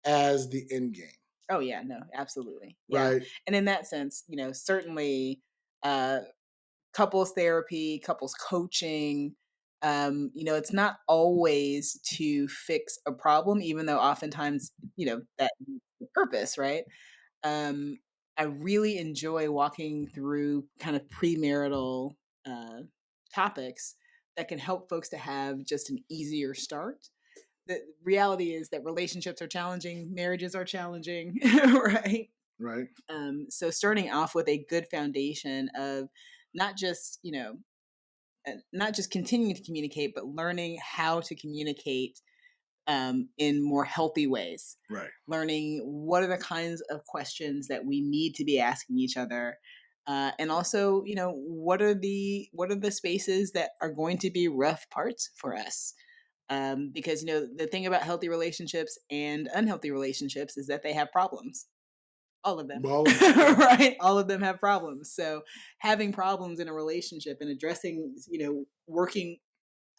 as the end game. Oh yeah, no, absolutely, yeah. Right. And in that sense, certainly, couples therapy, couples coaching, it's not always to fix a problem, even though oftentimes, that's the purpose, right? I really enjoy walking through kind of premarital topics that can help folks to have just an easier start. The reality is that relationships are challenging, marriages are challenging, right? Right. So starting off with a good foundation of not just continuing to communicate, but learning how to communicate in more healthy ways. Right. Learning what are the kinds of questions that we need to be asking each other. And also, what are the spaces that are going to be rough parts for us? Because the thing about healthy relationships and unhealthy relationships is that they have problems. All of them, right? All of them have problems. So having problems in a relationship and addressing, working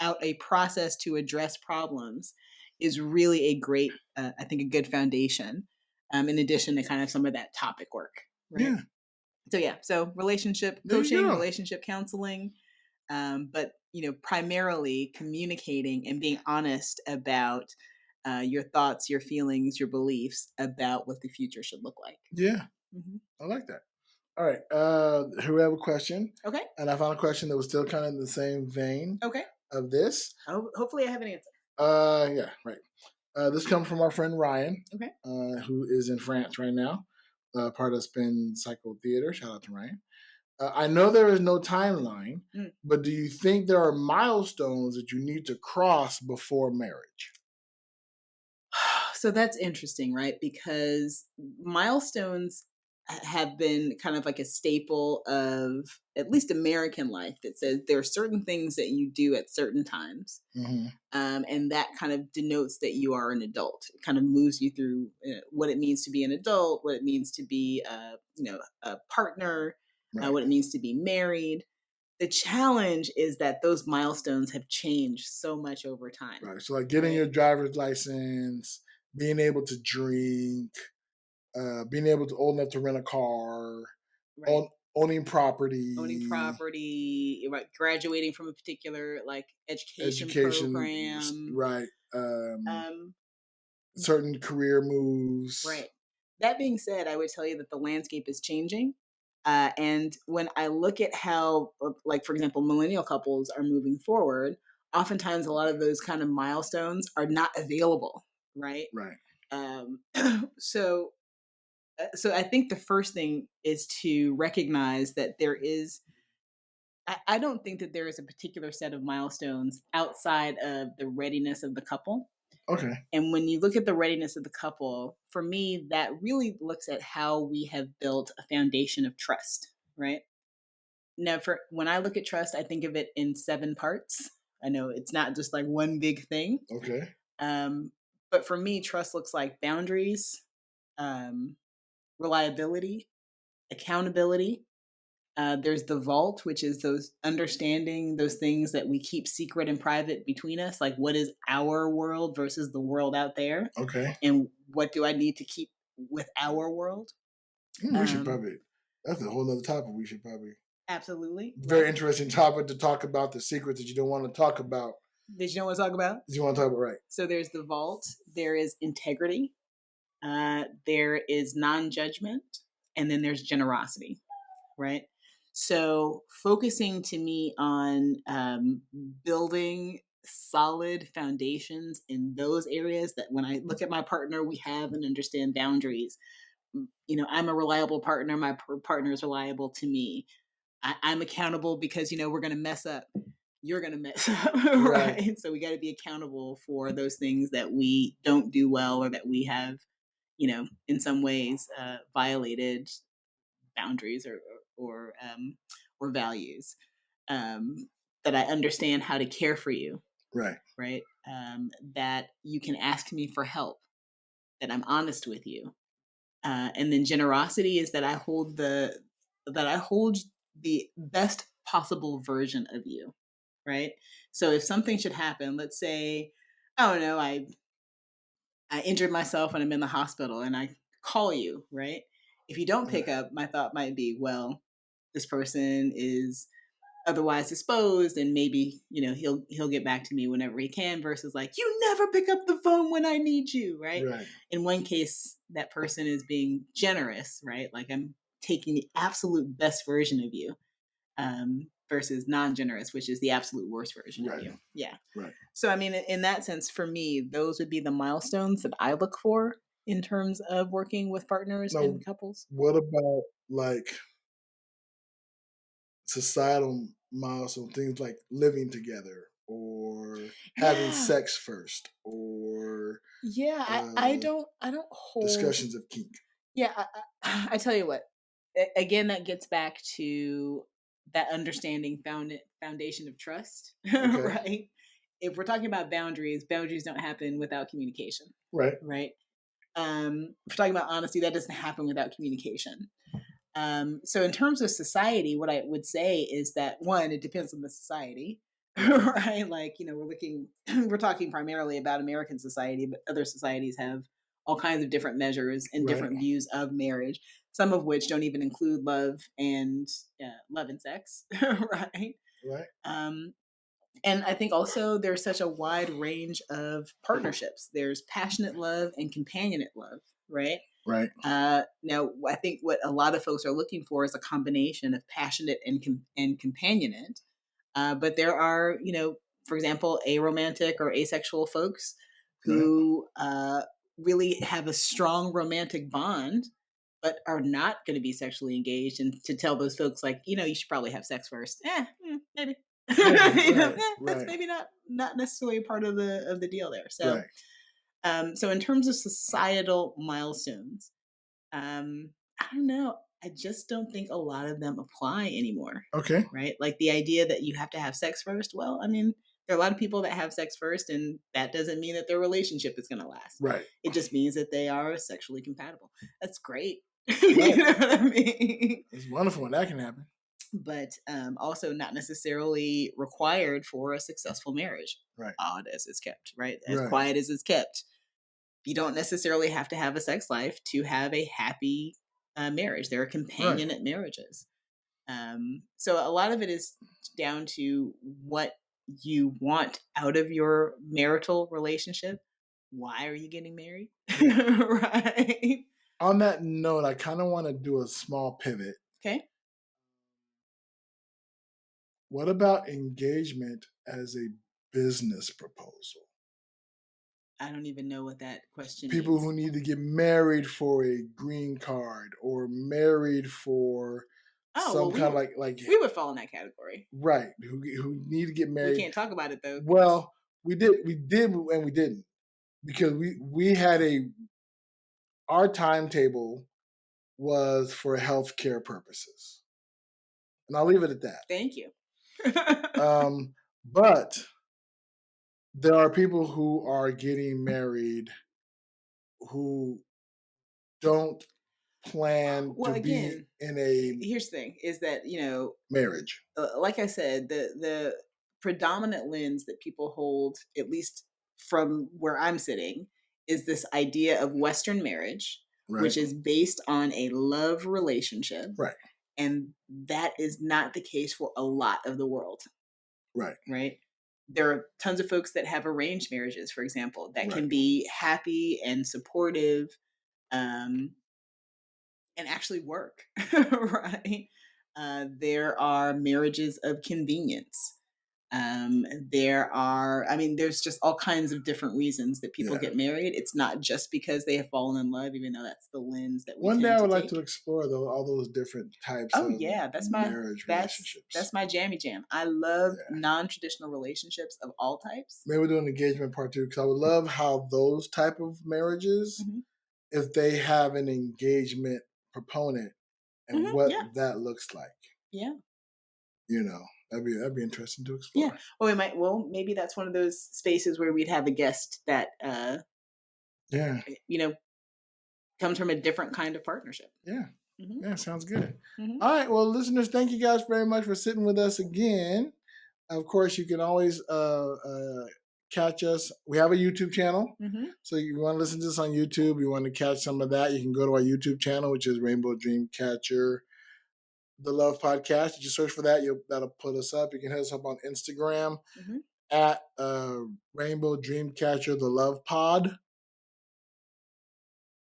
out a process to address problems is really a great, I think, a good foundation. In addition to kind of some of that topic work, right? Yeah. So relationship coaching, relationship counseling, but primarily communicating and being honest about your thoughts, your feelings, your beliefs about what the future should look like. Yeah, I like that. All right, here we have a question. Okay, and I found a question that was still kind of in the same vein. Okay, of this. Oh, hopefully, I have an answer. Yeah, right. This comes from our friend Ryan. Okay, who is in France right now, part of Spin Cycle Theater. Shout out to Ryan. I know there is no timeline, but do you think there are milestones that you need to cross before marriage? So that's interesting, right? Because milestones have been kind of like a staple of at least American life that says there are certain things that you do at certain times. And that kind of denotes that you are an adult. It kind of moves you through what it means to be an adult, what it means to be, a partner, right. What it means to be married. The challenge is that those milestones have changed so much over time. Right. So like getting your driver's license, being able to drink, being able to old enough to rent a car, right. owning property, right, graduating from a particular like education program, right. Certain career moves, right. That being said, I would tell you that the landscape is changing. And when I look at how, like, for example, millennial couples are moving forward, oftentimes a lot of those kind of milestones are not available, right? Right. So I think the first thing is to recognize that there is, I don't think that there is a particular set of milestones outside of the readiness of the couple. Okay. And when you look at the readiness of the couple, for me, that really looks at how we have built a foundation of trust, right? Now, when I look at trust, I think of it in 7 parts. I know it's not just like one big thing. Okay. But for me, trust looks like boundaries, reliability, accountability, There's the vault, which is those understanding those things that we keep secret and private between us, like what is our world versus the world out there. Okay. And what do I need to keep with our world? We should probably, that's a whole other topic we should probably. Absolutely. Very interesting topic to talk about, the secrets that you don't want to talk about. That you don't want to talk about? You want to talk about, right. So there's the vault, there is integrity, there is non-judgment, and then there's generosity, right? So focusing to me on building solid foundations in those areas that when I look at my partner, we have and understand boundaries. You know, I'm a reliable partner. My partner is reliable to me. I'm accountable because, you know, we're going to mess up. You're going to mess up, right? So we got to be accountable for those things that we don't do well or that we have, you know, in some ways violated boundaries or values. That I understand how to care for you, right? That you can ask me for help. That I'm honest with you, and then generosity is that I hold the best possible version of you, right? So if something should happen, let's say, I don't know, I injured myself and I'm in the hospital and I call you, right? If you don't pick up, my thought might be, well, this person is otherwise disposed and maybe, you know, he'll get back to me whenever he can, versus like, you never pick up the phone when I need you, right? In one case, that person is being generous, right? Like I'm taking the absolute best version of you, versus non-generous, which is the absolute worst version of you. Yeah. So, I mean, in that sense, for me, those would be the milestones that I look for in terms of working with partners and couples. What about like societal milestones, things like living together or having sex first, or I don't hold discussions of kink. I tell you what, again, that gets back to that understanding foundation of trust, right? If we're talking about boundaries don't happen without communication, right? If we're talking about honesty, that doesn't happen without communication. So in terms of society, what I would say is that, one, it depends on the society, right? Like, you know, we're talking primarily about American society, but other societies have all kinds of different measures and different views of marriage, some of which don't even include love and sex, right? And I think also there's such a wide range of partnerships. There's passionate love and companionate love, right? Now, I think what a lot of folks are looking for is a combination of passionate and companionate. But there are, you know, for example, aromantic or asexual folks who really have a strong romantic bond, but are not going to be sexually engaged. And to tell those folks, like, you know, you should probably have sex first. Maybe. That's maybe not necessarily a part of the deal there. So, so in terms of societal milestones, I don't know. I just don't think a lot of them apply anymore. Right? Like the idea that you have to have sex first. Well, I mean, there are a lot of people that have sex first, and that doesn't mean that their relationship is going to last. It just means that they are sexually compatible. That's great. You know what I mean? It's wonderful when that can happen. But also not necessarily required for a successful marriage. Odd as it's kept, right? As quiet as it's kept. You don't necessarily have to have a sex life to have a happy marriage. There are companionate marriages. So a lot of it is down to what you want out of your marital relationship. Why are you getting married? Right. On that note, I kind of want to do a small pivot. What about engagement as a business proposal? I don't even know what that question People means. who need to get married for a green card or married for some kind of like we would fall in that category. Right. Who need to get married. We can't talk about it though. Well, we did and we didn't. Because we had our timetable was for healthcare purposes. And I'll leave it at that. Thank you. But there are people who are getting married who don't plan Well, to again, be in a here's the thing: is that marriage. like I said, the predominant lens that people hold, at least from where I'm sitting, is this idea of Western marriage, Right. which is based on a love relationship. Right. And that is not the case for a lot of the world. Right. Right. There are tons of folks that have arranged marriages, for example, that can Right. be happy and supportive, and actually work. Right. There are marriages of convenience. There's just all kinds of different reasons that people Yeah. get married. It's not just because they have fallen in love, even though that's the lens that we One day tend I would to like take. to explore all those different types Oh of yeah, marriage relationships. that's my jammy jam. I love non-traditional relationships of all types. Maybe we'll do an engagement part 2 because I would love how those type of marriages, if they have an engagement proponent and what that looks like. Yeah. That'd be interesting to explore. Yeah. Well, maybe that's one of those spaces where we'd have a guest that comes from a different kind of partnership. Yeah. Yeah, sounds good. All right, well, listeners, thank you guys very much for sitting with us again. Of course, you can always catch us. We have a YouTube channel. So if you want to listen to this on YouTube, you want to catch some of that, you can go to our YouTube channel, which is Rainbow Dreamcatcher, the Love Podcast. You just search for that. That'll put us up. You can hit us up on Instagram at Rainbow Dreamcatcher, the Love Pod.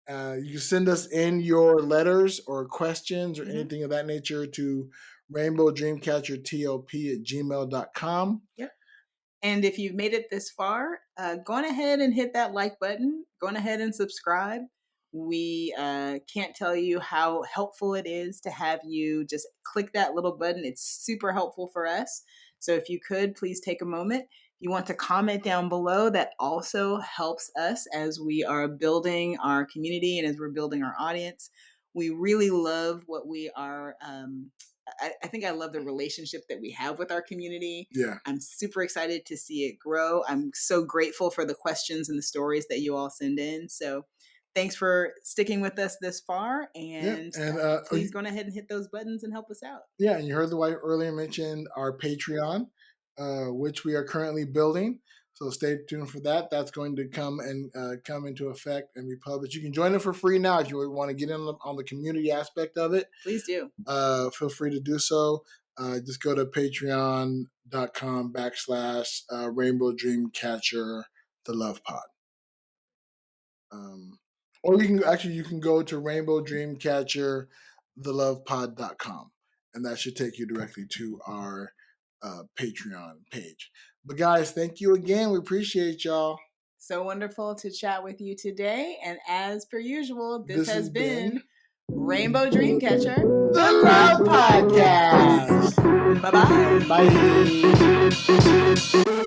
You can send us in your letters or questions or anything of that nature to rainbowdreamcatchertlp@gmail.com. Yep. And if you've made it this far, go on ahead and hit that like button. Go on ahead and subscribe. We can't tell you how helpful it is to have you just click that little button. It's super helpful for us. So if you could, please take a moment. If you want to comment down below, that also helps us as we are building our community and as we're building our audience. We really love what we are. I think I love the relationship that we have with our community. Yeah. I'm super excited to see it grow. I'm so grateful for the questions and the stories that you all send in. So thanks for sticking with us this far, and please go ahead and hit those buttons and help us out. Yeah, and you heard the wife earlier mention our Patreon, which we are currently building. So stay tuned for that. That's going to come into effect and be published. You can join it for free now if you want to get in on the community aspect of it. Please do. Feel free to do so. Just go to patreon.com/Rainbow Dreamcatcher, the Love Pod. Or you can go to rainbowdreamcatcherthelovepod.com, and that should take you directly to our Patreon page. But guys, thank you again. We appreciate y'all. So wonderful to chat with you today. And as per usual, this has been Rainbow Dreamcatcher, the Love Podcast. Bye-bye. Bye.